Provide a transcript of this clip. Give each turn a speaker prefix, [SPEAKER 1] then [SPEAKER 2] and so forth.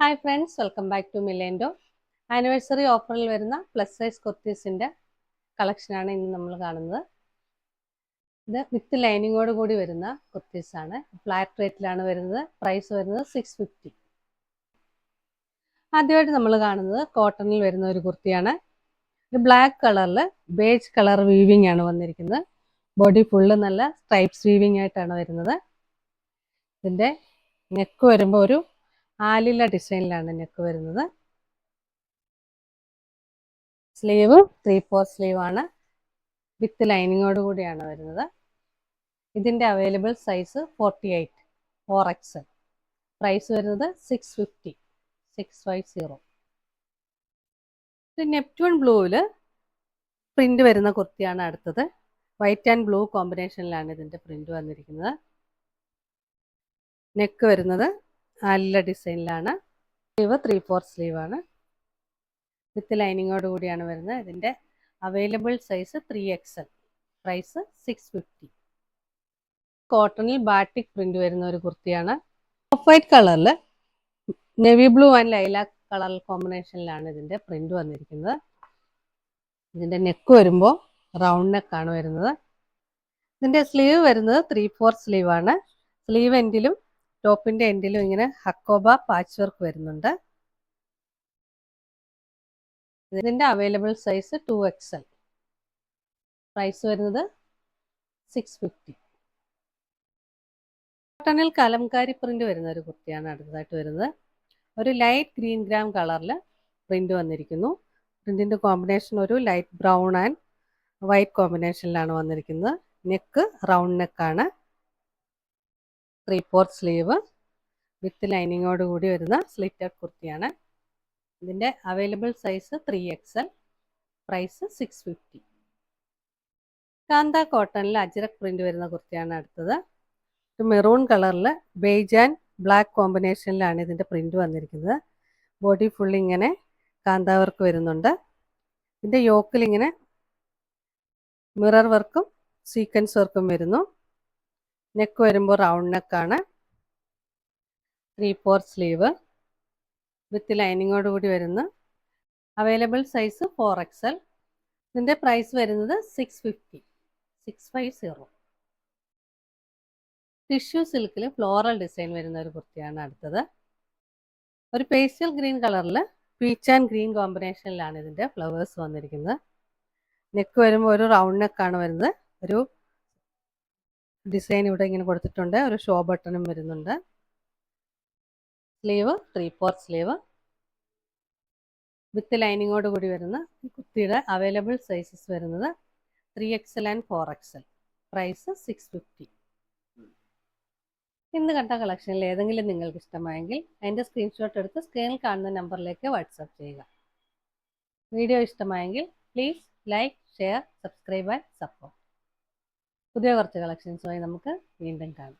[SPEAKER 1] Hi friends, welcome back to മിലേൻഡോ. Anniversary ഓഫറിൽ വരുന്ന പ്ലസ് സൈസ് കുർത്തീസിൻ്റെ കളക്ഷനാണ് ഇന്ന് നമ്മൾ കാണുന്നത്. ഇത് വിത്ത് ലൈനിങ്ങോട് കൂടി വരുന്ന കുർത്തീസാണ്. ഫ്ലാറ്റ് റേറ്റിലാണ് വരുന്നത്. പ്രൈസ് വരുന്നത് 650. ആദ്യമായിട്ട് നമ്മൾ കാണുന്നത് കോട്ടണിൽ വരുന്ന ഒരു കുർത്തിയാണ്. ഇത് ബ്ലാക്ക് കളറിൽ ബേജ് കളർ വീവിംഗ് ആണ് വന്നിരിക്കുന്നത്. ബോഡി ഫുള്ള് നല്ല സ്ട്രൈപ്സ് വീവിംഗ് ആയിട്ടാണ് വരുന്നത്. ഇതിൻ്റെ നെക്ക് വരുമ്പോൾ ഒരു ആലില ഡിസൈനിലാണ് നെക്ക് വരുന്നത്. സ്ലീവ് 3/4 സ്ലീവ് ആണ്. വിത്ത് ലൈനിങ്ങോട് കൂടിയാണ് വരുന്നത്. ഇതിൻ്റെ അവൈലബിൾ സൈസ് 48 4XL. പ്രൈസ് വരുന്നത് 650. ഇത് നെപ്റ്റ്യൂൺ ബ്ലൂവിൽ പ്രിന്റ് വരുന്ന കുർത്തിയാണ് അടുത്തത്. വൈറ്റ് ആൻഡ് ബ്ലൂ കോമ്പിനേഷനിലാണ് ഇതിൻ്റെ പ്രിന്റ് വന്നിരിക്കുന്നത്. നെക്ക് വരുന്നത് ആലില ഡിസൈനിലാണ്. സ്ലീവ് 3/4 സ്ലീവ് ആണ്. വിത്ത് ലൈനിങ്ങോട് കൂടിയാണ് വരുന്നത്. ഇതിൻ്റെ അവൈലബിൾ സൈസ് 3XL. പ്രൈസ് 650. കോട്ടണിൽ ബാറ്റിക് പ്രിന്റ് വരുന്ന ഒരു കുർത്തിയാണ്. ഓഫ് വൈറ്റ് കളറിൽ navy blue and lilac colour കോമ്പിനേഷനിലാണ് ഇതിൻ്റെ പ്രിന്റ് വന്നിരിക്കുന്നത്. ഇതിൻ്റെ നെക്ക് വരുമ്പോൾ റൗണ്ട് നെക്കാണ് വരുന്നത്. ഇതിൻ്റെ സ്ലീവ് വരുന്നത് 3/4 സ്ലീവ് ആണ്. സ്ലീവ് എൻഡിലും ടോപ്പിൻ്റെ എൻഡിലും ഇങ്ങനെ ഹക്കോബ പാച്ച് വർക്ക് വരുന്നുണ്ട്. ഇതിൻ്റെ അവൈലബിൾ സൈസ് 2XL. പ്രൈസ് വരുന്നത് 650. കോട്ടണിൽ കലംകാരി പ്രിന്റ് വരുന്ന ഒരു കുർത്തിയാണ് അടുത്തതായിട്ട് വരുന്നത്. ഒരു ലൈറ്റ് ഗ്രീൻ ഗ്രാം കളറിൽ പ്രിന്റ് വന്നിരിക്കുന്നു. പ്രിന്റിന്റെ കോമ്പിനേഷൻ ഒരു ലൈറ്റ് ബ്രൗൺ ആൻഡ് വൈറ്റ് കോമ്പിനേഷനിലാണ് വന്നിരിക്കുന്നത്. നെക്ക് റൗണ്ട് നെക്കാണ്. 3/4 സ്ലീവ് വിത്ത് ലൈനിങ്ങോട് കൂടി വരുന്ന സ്ലിറ്റഡ് കുർത്തിയാണ്. ഇതിൻ്റെ അവൈലബിൾ സൈസ് 3XL. പ്രൈസ് 650. കാന്ത കോട്ടണിൽ അജ്രക് പ്രിന്റ് വരുന്ന കുർത്തിയാണ് അടുത്തത്. മെറൂൺ കളറിൽ ബേജ് ആൻഡ് ബ്ലാക്ക് കോമ്പിനേഷനിലാണ് ഇതിൻ്റെ പ്രിന്റ് വന്നിരിക്കുന്നത്. ബോഡി ഫുൾ ഇങ്ങനെ കാന്ത വർക്ക് വരുന്നുണ്ട്. ഇതിൻ്റെ യോക്കിൽ ഇങ്ങനെ മിറർ വർക്കും സീക്വൻസ് വർക്കും വരുന്നു. നെക്ക് വരുമ്പോൾ റൗണ്ട് നെക്കാണ്. 3/4 സ്ലീവ് വിത്ത് ലൈനിങ്ങോട് കൂടി വരുന്ന അവൈലബിൾ സൈസ് 4XL. ഇതിൻ്റെ പ്രൈസ് വരുന്നത് 650. ടിഷ്യൂ സിൽക്കിൽ ഫ്ലോറൽ ഡിസൈൻ വരുന്ന ഒരു കുർത്തിയാണ് അടുത്തത്. ഒരു പേസ്റ്റൽ ഗ്രീൻ കളറിൽ പീച്ച് ആൻഡ് ഗ്രീൻ കോമ്പിനേഷനിലാണ് ഇതിൻ്റെ ഫ്ലവേഴ്സ് വന്നിരിക്കുന്നത്. നെക്ക് വരുമ്പോൾ ഒരു റൗണ്ട് നെക്കാണ് വരുന്നത്. ഒരു ഡിസൈൻ ഇവിടെ ഇങ്ങനെ കൊടുത്തിട്ടുണ്ട്. ഒരു ഷോ ബട്ടണും വരുന്നുണ്ട്. സ്ലീവ് 3/4 സ്ലീവ് വിത്ത് ലൈനിങ്ങോട് കൂടി വരുന്ന ഈ കുർത്തിയുടെ അവൈലബിൾ സൈസസ് വരുന്നത് 3XL ആൻഡ് 4XL. പ്രൈസ് 650. ഇന്ന് കണ്ട കളക്ഷനിൽ ഏതെങ്കിലും നിങ്ങൾക്ക് ഇഷ്ടമായെങ്കിൽ അതിൻ്റെ സ്ക്രീൻഷോട്ട് എടുത്ത് സ്ക്രീനിൽ കാണുന്ന നമ്പറിലേക്ക് വാട്സാപ്പ് ചെയ്യുക. വീഡിയോ ഇഷ്ടമായെങ്കിൽ please like, share, subscribe and support. പുതിയ കുറച്ച് കളക്ഷൻസുമായി നമുക്ക് വീണ്ടും കാണാം.